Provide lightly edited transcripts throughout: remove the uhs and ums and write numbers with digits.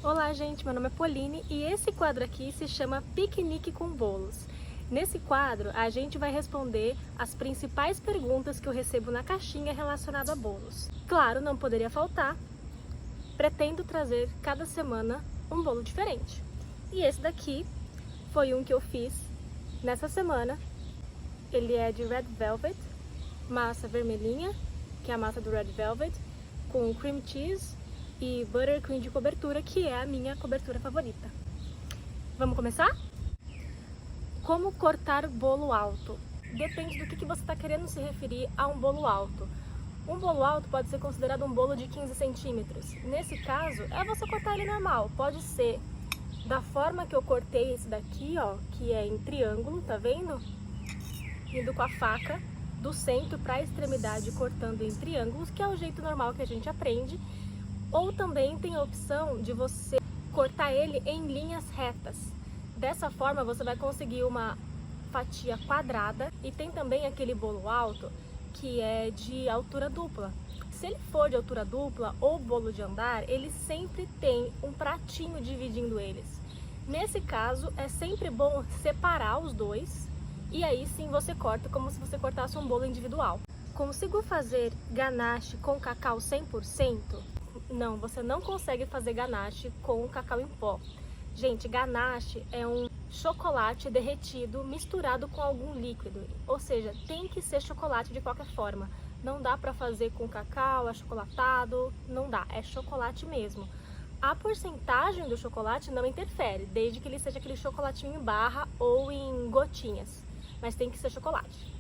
Olá, gente, meu nome é Pauline e esse quadro aqui se chama Piquenique com Bolos. Nesse quadro, a gente vai responder as principais perguntas que eu recebo na caixinha relacionada a bolos. Claro, não poderia faltar, pretendo trazer cada semana um bolo diferente. E esse daqui foi um que eu fiz nessa semana. Ele é de Red Velvet, massa vermelhinha, que é a massa do Red Velvet, com cream cheese e buttercream de cobertura, que é a minha cobertura favorita. Vamos começar? Como cortar bolo alto? Depende do que você está querendo se referir a um bolo alto. Um bolo alto pode ser considerado um bolo de 15 centímetros. Nesse caso, é você cortar ele normal. Pode ser da forma que eu cortei esse daqui, ó, que é em triângulo, tá vendo? Indo com a faca do centro para a extremidade, cortando em triângulos, que é o jeito normal que a gente aprende. Ou também tem a opção de você cortar ele em linhas retas. Dessa forma você vai conseguir uma fatia quadrada. E tem também aquele bolo alto que é de altura dupla. Se ele for de altura dupla ou bolo de andar, ele sempre tem um pratinho dividindo eles. Nesse caso é sempre bom separar os dois e aí sim você corta como se você cortasse um bolo individual. Consigo fazer ganache com cacau 100%? Não, você não consegue fazer ganache com cacau em pó. Gente, ganache é um chocolate derretido misturado com algum líquido, ou seja, tem que ser chocolate de qualquer forma. Não dá para fazer com cacau achocolatado, não dá, é chocolate mesmo. A porcentagem do chocolate não interfere, desde que ele seja aquele chocolatinho em barra ou em gotinhas, mas tem que ser chocolate.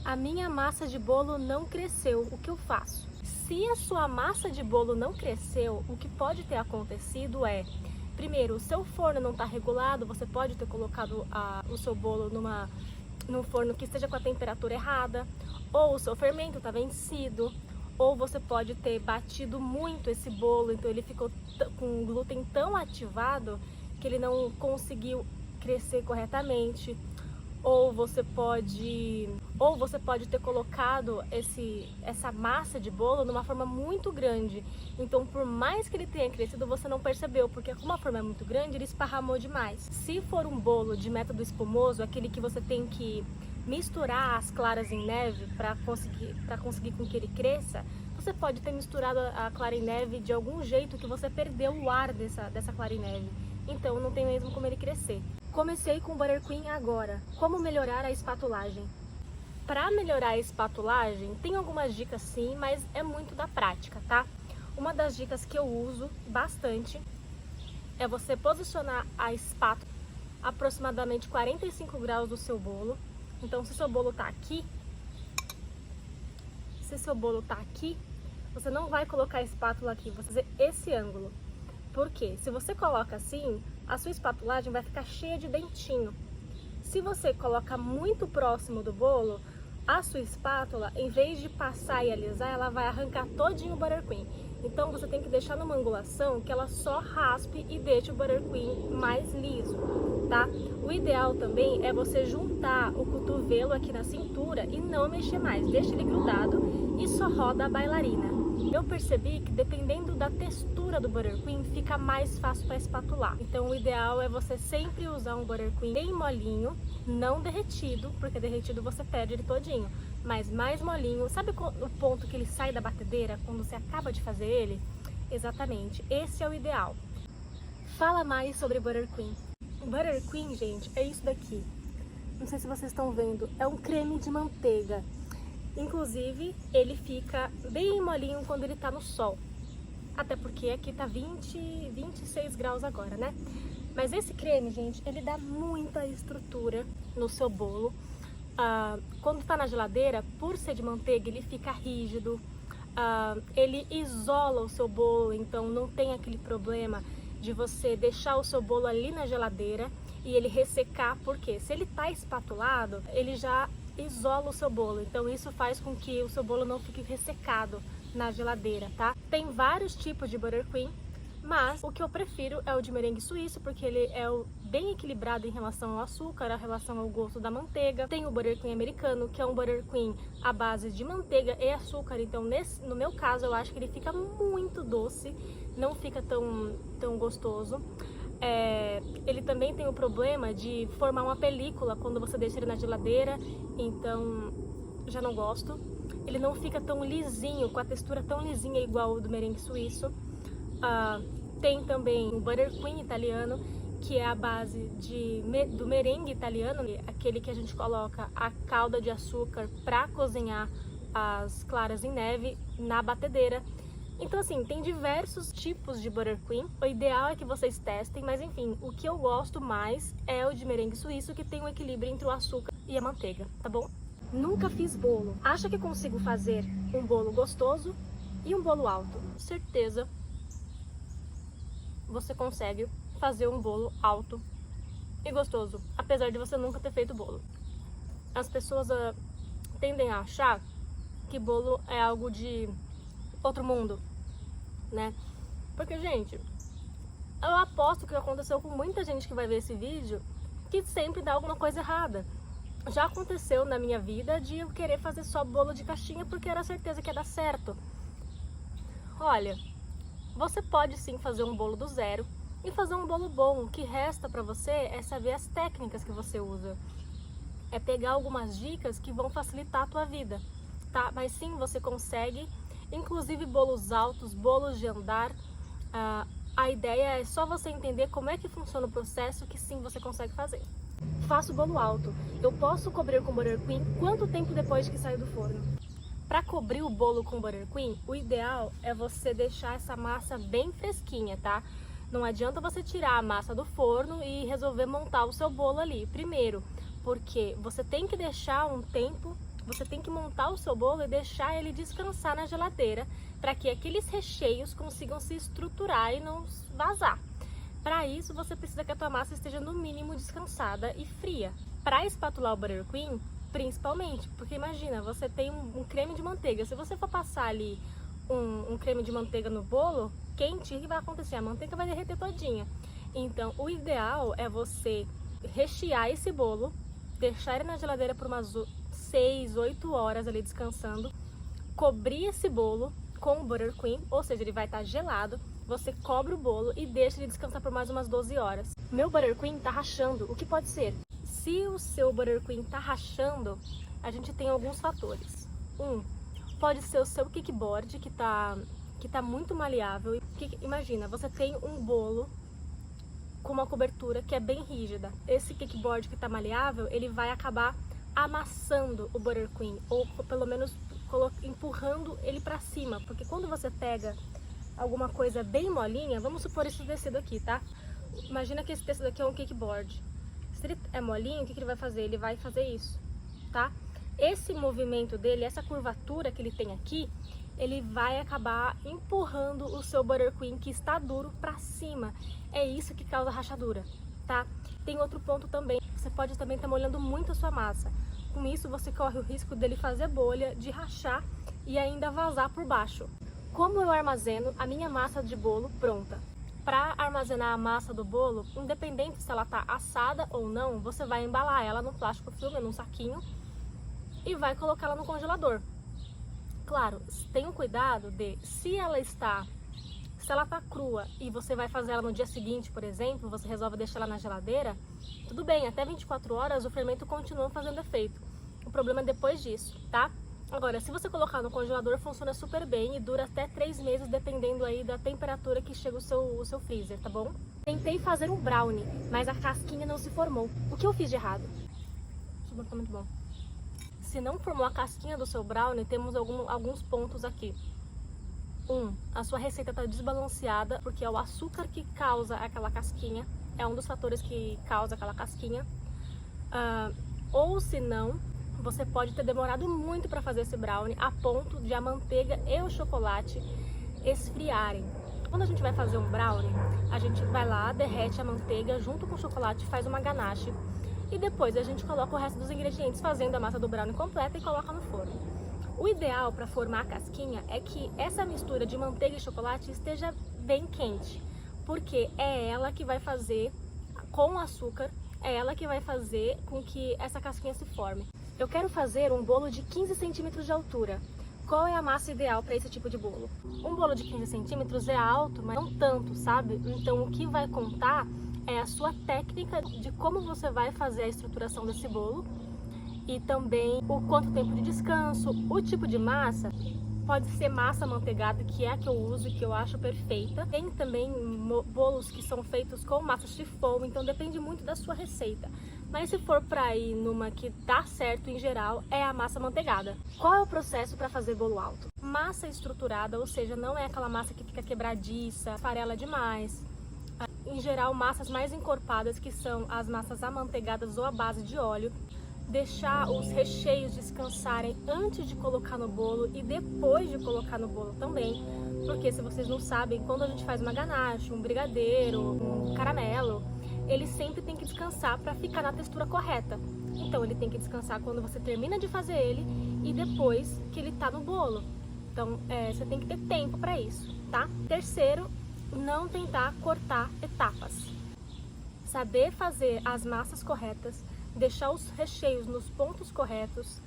A minha massa de bolo não cresceu, o que eu faço? Se a sua massa de bolo não cresceu, o que pode ter acontecido é, primeiro, o seu forno não está regulado, você pode ter colocado o seu bolo num forno que esteja com a temperatura errada, ou o seu fermento está vencido, ou você pode ter batido muito esse bolo, então ele ficou com o glúten tão ativado que ele não conseguiu crescer corretamente. Ou você pode ter colocado essa massa de bolo numa forma muito grande. Então, por mais que ele tenha crescido, você não percebeu, porque como a forma é muito grande, ele esparramou demais. Se for um bolo de método espumoso, aquele que você tem que misturar as claras em neve para conseguir com que ele cresça, você pode ter misturado a clara em neve de algum jeito que você perdeu o ar dessa clara em neve. Então, não tem mesmo como ele crescer. Comecei com o buttercream agora. Como melhorar a espatulagem? Para melhorar a espatulagem, tem algumas dicas sim, mas é muito da prática, tá? Uma das dicas que eu uso bastante é você posicionar a espátula aproximadamente 45 graus do seu bolo. Então, se seu bolo tá aqui, você não vai colocar a espátula aqui, você vai fazer esse ângulo. Por quê? Se você coloca assim, a sua espatulagem vai ficar cheia de dentinho. Se você coloca muito próximo do bolo, a sua espátula, em vez de passar e alisar, ela vai arrancar todinho o buttercream. Então você tem que deixar numa angulação que ela só raspe e deixe o buttercream mais liso, tá? O ideal também é você juntar o cotovelo aqui na cintura e não mexer mais. Deixa ele grudado e só roda a bailarina. Eu percebi que dependendo da textura do buttercream fica mais fácil para espatular. Então o ideal é você sempre usar um buttercream bem molinho, não derretido, porque derretido você perde ele todinho, mas mais molinho. Sabe o ponto que ele sai da batedeira quando você acaba de fazer ele? Exatamente, esse é o ideal. Fala mais sobre buttercream. O buttercream, gente, é isso daqui. Não sei se vocês estão vendo, é um creme de manteiga. Inclusive, ele fica bem molinho quando ele tá no sol. Até porque aqui tá 26 graus agora, né? Mas esse creme, gente, ele dá muita estrutura no seu bolo. Quando tá na geladeira, por ser de manteiga, ele fica rígido. Ele isola o seu bolo, então não tem aquele problema de você deixar o seu bolo ali na geladeira e ele ressecar, porque se ele tá espatulado, ele já isola o seu bolo, então isso faz com que o seu bolo não fique ressecado na geladeira, tá? Tem vários tipos de buttercream, Mas o que eu prefiro é o de merengue suíço, porque ele é bem equilibrado em relação ao açúcar, em relação ao gosto da manteiga. Tem o buttercream americano, que é um buttercream à base de manteiga e açúcar. Então, no meu caso, eu acho que ele fica muito doce, não fica tão gostoso. Ele também tem o problema de formar uma película quando você deixa ele na geladeira, então já não gosto. Ele não fica tão lisinho, com a textura tão lisinha igual o do merengue suíço. Tem também o buttercream italiano, que é a base do merengue italiano, aquele que a gente coloca a calda de açúcar para cozinhar as claras em neve na batedeira. Então assim, tem diversos tipos de buttercream, o ideal é que vocês testem, mas enfim, o que eu gosto mais é o de merengue suíço, que tem um equilíbrio entre o açúcar e a manteiga, tá bom? Nunca fiz bolo. Acha que consigo fazer um bolo gostoso e um bolo alto? Certeza você consegue fazer um bolo alto e gostoso, apesar de você nunca ter feito bolo. As pessoas tendem a achar que bolo é algo de outro mundo, né? Porque, gente, eu aposto que aconteceu com muita gente que vai ver esse vídeo que sempre dá alguma coisa errada. Já aconteceu na minha vida de eu querer fazer só bolo de caixinha porque era certeza que ia dar certo. Olha, você pode sim fazer um bolo do zero e fazer um bolo bom. O que resta para você é saber as técnicas que você usa. É pegar algumas dicas que vão facilitar a tua vida, tá? Mas sim, você consegue, inclusive bolos altos, bolos de andar. A ideia é só você entender como é que funciona o processo, que sim, você consegue fazer. Faço bolo alto. Eu posso cobrir com buttercream quanto tempo depois que sair do forno? Para cobrir o bolo com buttercream, o ideal é você deixar essa massa bem fresquinha, tá? Não adianta você tirar a massa do forno e resolver montar o seu bolo ali. Primeiro, porque você tem que deixar um tempo, você tem que montar o seu bolo e deixar ele descansar na geladeira para que aqueles recheios consigam se estruturar e não vazar. Para isso, você precisa que a tua massa esteja no mínimo descansada e fria. Para espatular o buttercream, principalmente, porque imagina, você tem um creme de manteiga, se você for passar ali um creme de manteiga no bolo quente, o que vai acontecer? A manteiga vai derreter todinha. Então, o ideal é você rechear esse bolo, deixar ele na geladeira por umas 6, 8 horas ali descansando, cobrir esse bolo com o buttercream, ou seja, ele vai estar gelado, você cobre o bolo e deixa ele descansar por mais umas 12 horas. Meu buttercream tá rachando, o que pode ser? Se o seu buttercream tá rachando, a gente tem alguns fatores. Pode ser o seu kickboard que tá muito maleável. Imagina, você tem um bolo com uma cobertura que é bem rígida. Esse kickboard que tá maleável, ele vai acabar amassando o buttercream, ou pelo menos empurrando ele para cima, porque quando você pega alguma coisa bem molinha, vamos supor esse tecido aqui, tá? Imagina que esse tecido aqui é um kickboard. Se ele é molinho, o que ele vai fazer? Ele vai fazer isso, tá? Esse movimento dele, essa curvatura que ele tem aqui, ele vai acabar empurrando o seu buttercream que está duro para cima. É isso que causa rachadura, tá? Tem outro ponto também, você pode também estar molhando muito a sua massa. Com isso, você corre o risco dele fazer bolha, de rachar e ainda vazar por baixo. Como eu armazeno a minha massa de bolo pronta? Para armazenar a massa do bolo, independente se ela está assada ou não, você vai embalar ela no plástico filme, num saquinho, e vai colocar ela no congelador. Claro, tenha cuidado de, se ela está crua e você vai fazer ela no dia seguinte, por exemplo, você resolve deixar ela na geladeira, tudo bem, até 24 horas o fermento continua fazendo efeito. O problema é depois disso, tá? Agora, se você colocar no congelador, funciona super bem e dura até 3 meses, dependendo aí da temperatura que chega o seu freezer, tá bom? Tentei fazer um brownie, mas a casquinha não se formou. O que eu fiz de errado? Isso tá muito bom. Se não formou a casquinha do seu brownie, temos alguns pontos aqui. A sua receita está desbalanceada, porque é o açúcar que causa aquela casquinha, é um dos fatores que causa aquela casquinha. Ou se não, você pode ter demorado muito para fazer esse brownie, a ponto de a manteiga e o chocolate esfriarem. Quando a gente vai fazer um brownie, a gente vai lá, derrete a manteiga junto com o chocolate, faz uma ganache e depois a gente coloca o resto dos ingredientes, fazendo a massa do brownie completa e coloca no forno. O ideal para formar a casquinha é que essa mistura de manteiga e chocolate esteja bem quente. porque é ela que vai fazer, com o açúcar, é ela que vai fazer com que essa casquinha se forme. Eu quero fazer um bolo de 15 centímetros de altura. Qual é a massa ideal para esse tipo de bolo? Um bolo de 15 centímetros é alto, mas não tanto, sabe? Então o que vai contar é a sua técnica de como você vai fazer a estruturação desse bolo e também o quanto tempo de descanso, o tipo de massa. Pode ser massa amanteigada, que é a que eu uso e que eu acho perfeita. Tem também bolos que são feitos com massa chiffon, então depende muito da sua receita. Mas se for para ir numa que dá certo em geral, é a massa amanteigada. Qual é o processo para fazer bolo alto? Massa estruturada, ou seja, não é aquela massa que fica quebradiça, farela demais. Em geral, massas mais encorpadas, que são as massas amanteigadas ou à base de óleo. Deixar os recheios descansarem antes de colocar no bolo e depois de colocar no bolo também, porque se vocês não sabem, quando a gente faz uma ganache, um brigadeiro, um caramelo, ele sempre tem que descansar para ficar na textura correta. Então ele tem que descansar quando você termina de fazer ele e depois que ele tá no bolo. Então você tem que ter tempo para isso, tá? Terceiro, não tentar cortar etapas. Saber fazer as massas corretas, deixar os recheios nos pontos corretos,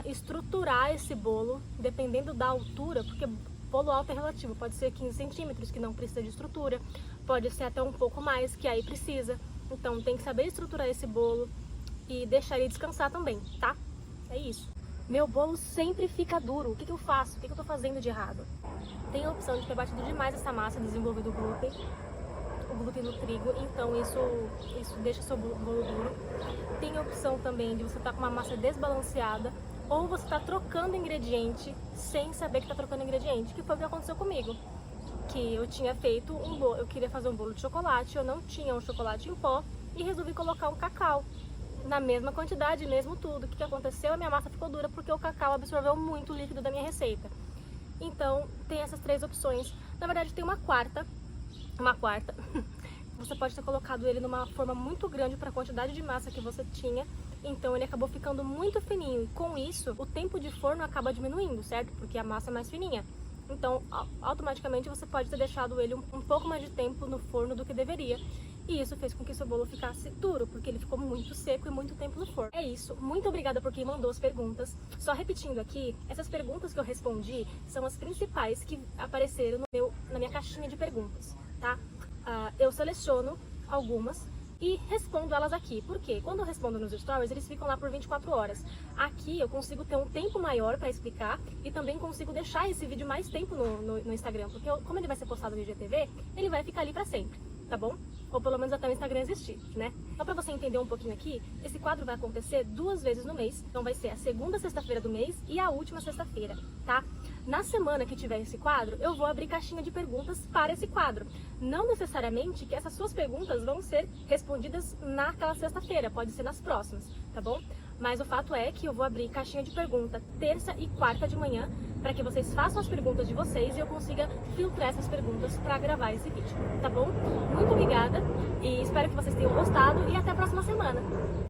estruturar esse bolo, dependendo da altura, porque bolo alto é relativo, pode ser 15 centímetros, que não precisa de estrutura, pode ser até um pouco mais, que aí precisa. Então tem que saber estruturar esse bolo e deixar ele descansar também, tá? É isso. Meu bolo sempre fica duro, o que eu faço? O que eu tô fazendo de errado? Tem a opção de ter batido demais essa massa, desenvolvido o glúten no trigo, então isso deixa seu bolo duro. Tem a opção também de você estar com uma massa desbalanceada, ou você está trocando ingrediente sem saber que está trocando ingrediente, que foi o que aconteceu comigo. Que eu tinha feito um bolo, eu queria fazer um bolo de chocolate, eu não tinha um chocolate em pó e resolvi colocar um cacau na mesma quantidade, mesmo tudo. O que aconteceu? A minha massa ficou dura porque o cacau absorveu muito o líquido da minha receita. Então tem essas três opções. Na verdade tem uma quarta. Você pode ter colocado ele numa forma muito grande para a quantidade de massa que você tinha, então ele acabou ficando muito fininho, e com isso o tempo de forno acaba diminuindo, certo? Porque a massa é mais fininha. Então automaticamente você pode ter deixado ele um pouco mais de tempo no forno do que deveria, e isso fez com que seu bolo ficasse duro, porque ele ficou muito seco e muito tempo no forno. É isso, muito obrigada por quem mandou as perguntas. Só repetindo aqui, essas perguntas que eu respondi são as principais que apareceram na minha caixinha de perguntas, tá? Eu seleciono algumas e respondo elas aqui. Por quê? Quando eu respondo nos stories, eles ficam lá por 24 horas. Aqui eu consigo ter um tempo maior para explicar e também consigo deixar esse vídeo mais tempo no Instagram, porque como ele vai ser postado no IGTV, ele vai ficar ali para sempre, tá bom? Ou pelo menos até o Instagram existir, né? Só para você entender um pouquinho aqui, esse quadro vai acontecer 2 vezes no mês. Então vai ser a segunda sexta-feira do mês e a última sexta-feira, tá? Na semana que tiver esse quadro, eu vou abrir caixinha de perguntas para esse quadro. Não necessariamente que essas suas perguntas vão ser respondidas naquela sexta-feira, pode ser nas próximas, tá bom? Mas o fato é que eu vou abrir caixinha de pergunta terça e quarta de manhã para que vocês façam as perguntas de vocês e eu consiga filtrar essas perguntas para gravar esse vídeo, tá bom? Muito obrigada e espero que vocês tenham gostado e até a próxima semana!